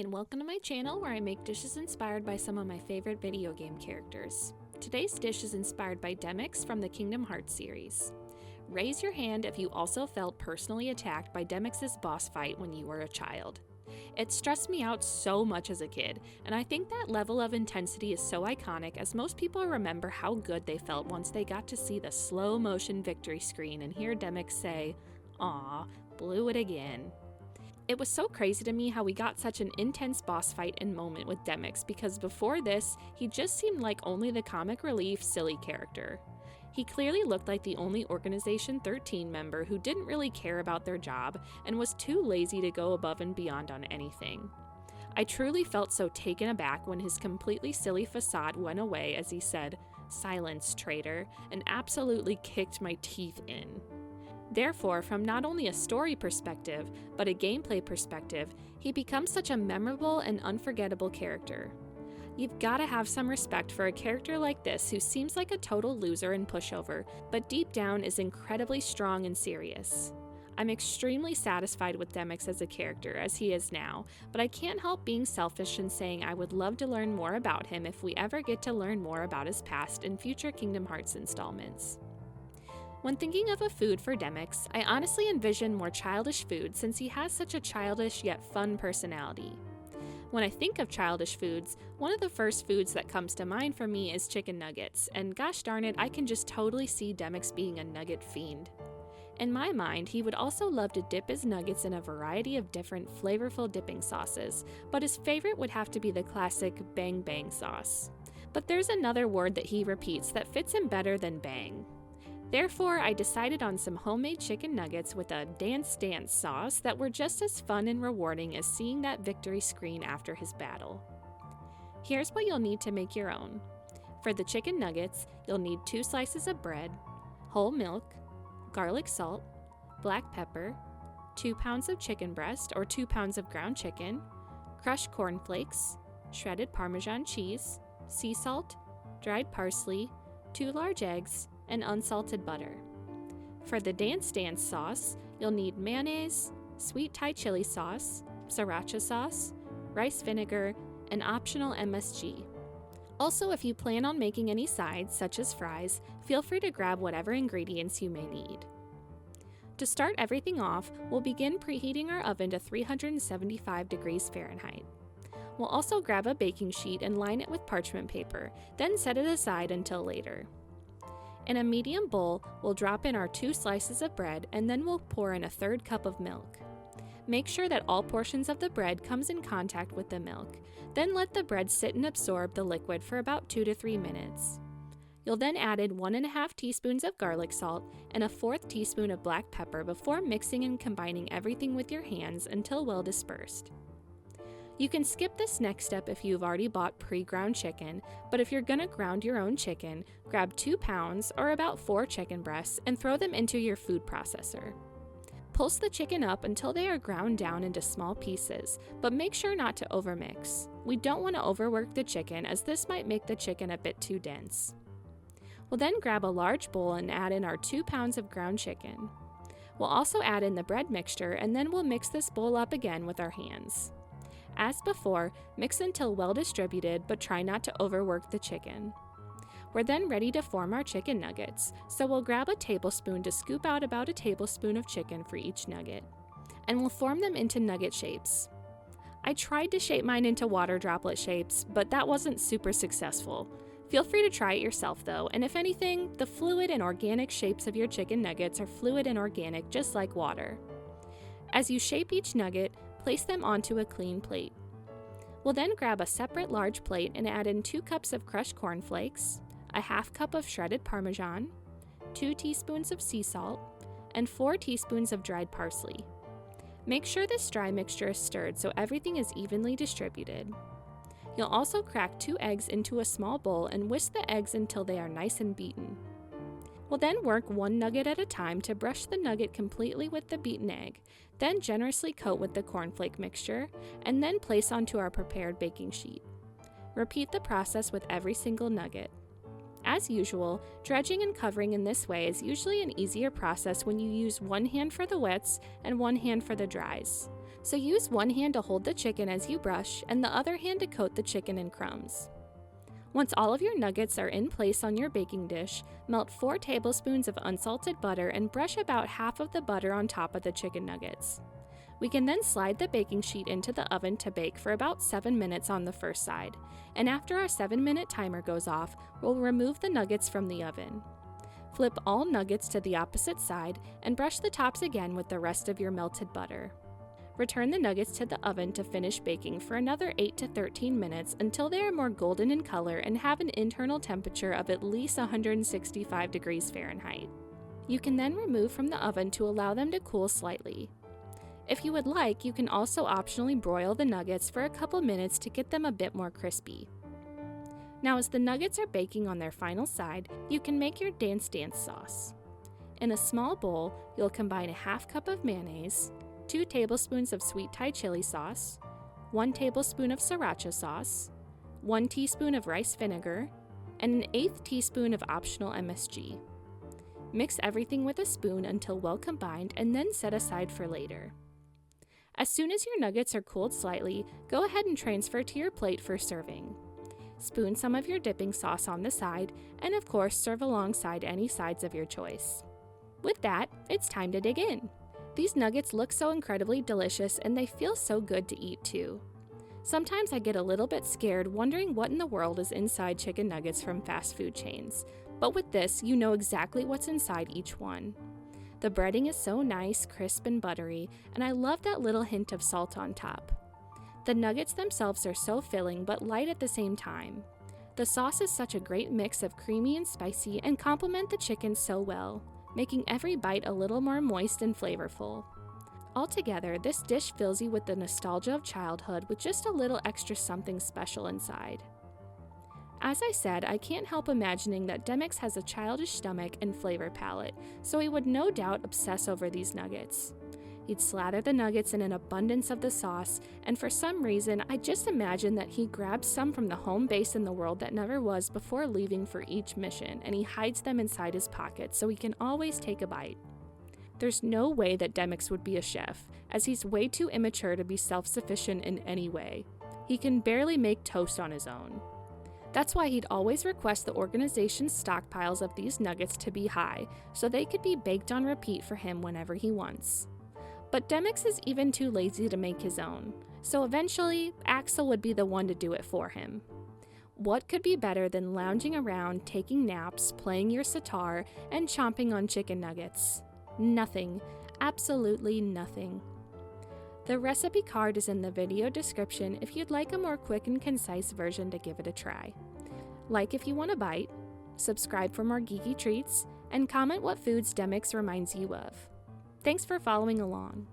and welcome to my channel where I make dishes inspired by some of my favorite video game characters. Today's dish is inspired by Demyx from the Kingdom Hearts series. Raise your hand if you also felt personally attacked by Demyx's boss fight when you were a child. It stressed me out so much as a kid, and I think that level of intensity is so iconic as most people remember how good they felt once they got to see the slow motion victory screen and hear Demyx say, "Aw, blew it again." It was so crazy to me how we got such an intense boss fight and moment with Demyx because before this, he just seemed like only the comic relief silly character. He clearly looked like the only Organization 13 member who didn't really care about their job and was too lazy to go above and beyond on anything. I truly felt so taken aback when his completely silly facade went away as he said, "Silence, traitor," and absolutely kicked my teeth in. Therefore, from not only a story perspective, but a gameplay perspective, he becomes such a memorable and unforgettable character. You've gotta have some respect for a character like this who seems like a total loser and pushover, but deep down is incredibly strong and serious. I'm extremely satisfied with Demyx as a character, as he is now, but I can't help being selfish and saying I would love to learn more about him if we ever get to learn more about his past in future Kingdom Hearts installments. When thinking of a food for Demyx, I honestly envision more childish food since he has such a childish yet fun personality. When I think of childish foods, one of the first foods that comes to mind for me is chicken nuggets, and gosh darn it, I can just totally see Demyx being a nugget fiend. In my mind, he would also love to dip his nuggets in a variety of different flavorful dipping sauces, but his favorite would have to be the classic bang bang sauce. But there's another word that he repeats that fits him better than bang. Therefore, I decided on some homemade chicken nuggets with a dance sauce that were just as fun and rewarding as seeing that victory screen after his battle. Here's what you'll need to make your own. For the chicken nuggets, you'll need 2 slices of bread, whole milk, garlic salt, black pepper, 2 pounds of chicken breast or 2 pounds of ground chicken, crushed cornflakes, shredded Parmesan cheese, sea salt, dried parsley, 2 large eggs, and unsalted butter. For the dance sauce, you'll need mayonnaise, sweet Thai chili sauce, sriracha sauce, rice vinegar, and optional MSG. Also, if you plan on making any sides, such as fries, feel free to grab whatever ingredients you may need. To start everything off, we'll begin preheating our oven to 375 degrees Fahrenheit. We'll also grab a baking sheet and line it with parchment paper, then set it aside until later. In a medium bowl, we'll drop in our 2 slices of bread and then we'll pour in a 1/3 cup of milk. Make sure that all portions of the bread comes in contact with the milk. Then let the bread sit and absorb the liquid for about 2 to 3 minutes. You'll then add in 1½ teaspoons of garlic salt and a 1/4 teaspoon of black pepper before mixing and combining everything with your hands until well dispersed. You can skip this next step if you've already bought pre-ground chicken, but if you're gonna ground your own chicken, grab 2 pounds or about 4 chicken breasts and throw them into your food processor. Pulse the chicken up until they are ground down into small pieces, but make sure not to overmix. We don't want to overwork the chicken as this might make the chicken a bit too dense. We'll then grab a large bowl and add in our 2 pounds of ground chicken. We'll also add in the bread mixture and then we'll mix this bowl up again with our hands. As before, mix until well distributed, but try not to overwork the chicken. We're then ready to form our chicken nuggets, so we'll grab a tablespoon to scoop out about a tablespoon of chicken for each nugget, and we'll form them into nugget shapes. I tried to shape mine into water droplet shapes, but that wasn't super successful. Feel free to try it yourself though, and if anything, the fluid and organic shapes of your chicken nuggets are fluid and organic just like water. As you shape each nugget, place them onto a clean plate. We'll then grab a separate large plate and add in 2 cups of crushed cornflakes, a 1/2 cup of shredded Parmesan, 2 teaspoons of sea salt, and 4 teaspoons of dried parsley. Make sure this dry mixture is stirred so everything is evenly distributed. You'll also crack 2 eggs into a small bowl and whisk the eggs until they are nice and beaten. We'll then work 1 nugget at a time to brush the nugget completely with the beaten egg, then generously coat with the cornflake mixture, and then place onto our prepared baking sheet. Repeat the process with every single nugget. As usual, dredging and covering in this way is usually an easier process when you use one hand for the wets and one hand for the dries. So use one hand to hold the chicken as you brush and the other hand to coat the chicken in crumbs. Once all of your nuggets are in place on your baking dish, melt 4 tablespoons of unsalted butter and brush about half of the butter on top of the chicken nuggets. We can then slide the baking sheet into the oven to bake for about 7 minutes on the first side, and after our 7-minute timer goes off, we'll remove the nuggets from the oven. Flip all nuggets to the opposite side and brush the tops again with the rest of your melted butter. Return the nuggets to the oven to finish baking for another 8 to 13 minutes until they are more golden in color and have an internal temperature of at least 165 degrees Fahrenheit. You can then remove from the oven to allow them to cool slightly. If you would like, you can also optionally broil the nuggets for a couple minutes to get them a bit more crispy. Now, as the nuggets are baking on their final side, you can make your dance sauce. In a small bowl, you'll combine a half cup of mayonnaise, 2 tablespoons of sweet Thai chili sauce, 1 tablespoon of sriracha sauce, 1 teaspoon of rice vinegar, and an 1/8 teaspoon of optional MSG. Mix everything with a spoon until well combined and then set aside for later. As soon as your nuggets are cooled slightly, go ahead and transfer to your plate for serving. Spoon some of your dipping sauce on the side, and of course serve alongside any sides of your choice. With that, it's time to dig in. These nuggets look so incredibly delicious and they feel so good to eat too. Sometimes I get a little bit scared wondering what in the world is inside chicken nuggets from fast food chains, but with this, you know exactly what's inside each one. The breading is so nice, crisp, and buttery, and I love that little hint of salt on top. The nuggets themselves are so filling but light at the same time. The sauce is such a great mix of creamy and spicy and complement the chicken so well, making every bite a little more moist and flavorful. Altogether, this dish fills you with the nostalgia of childhood with just a little extra something special inside. As I said, I can't help imagining that Demyx has a childish stomach and flavor palette, so he would no doubt obsess over these nuggets. He'd slather the nuggets in an abundance of the sauce, and for some reason, I just imagine that he grabs some from the home base in the world that never was before leaving for each mission, and he hides them inside his pocket so he can always take a bite. There's no way that Demyx would be a chef, as he's way too immature to be self-sufficient in any way. He can barely make toast on his own. That's why he'd always request the organization's stockpiles of these nuggets to be high, so they could be baked on repeat for him whenever he wants. But Demyx is even too lazy to make his own, so eventually, Axel would be the one to do it for him. What could be better than lounging around, taking naps, playing your sitar, and chomping on chicken nuggets? Nothing. Absolutely nothing. The recipe card is in the video description if you'd like a more quick and concise version to give it a try. Like if you want a bite, subscribe for more geeky treats, and comment what foods Demyx reminds you of. Thanks for following along.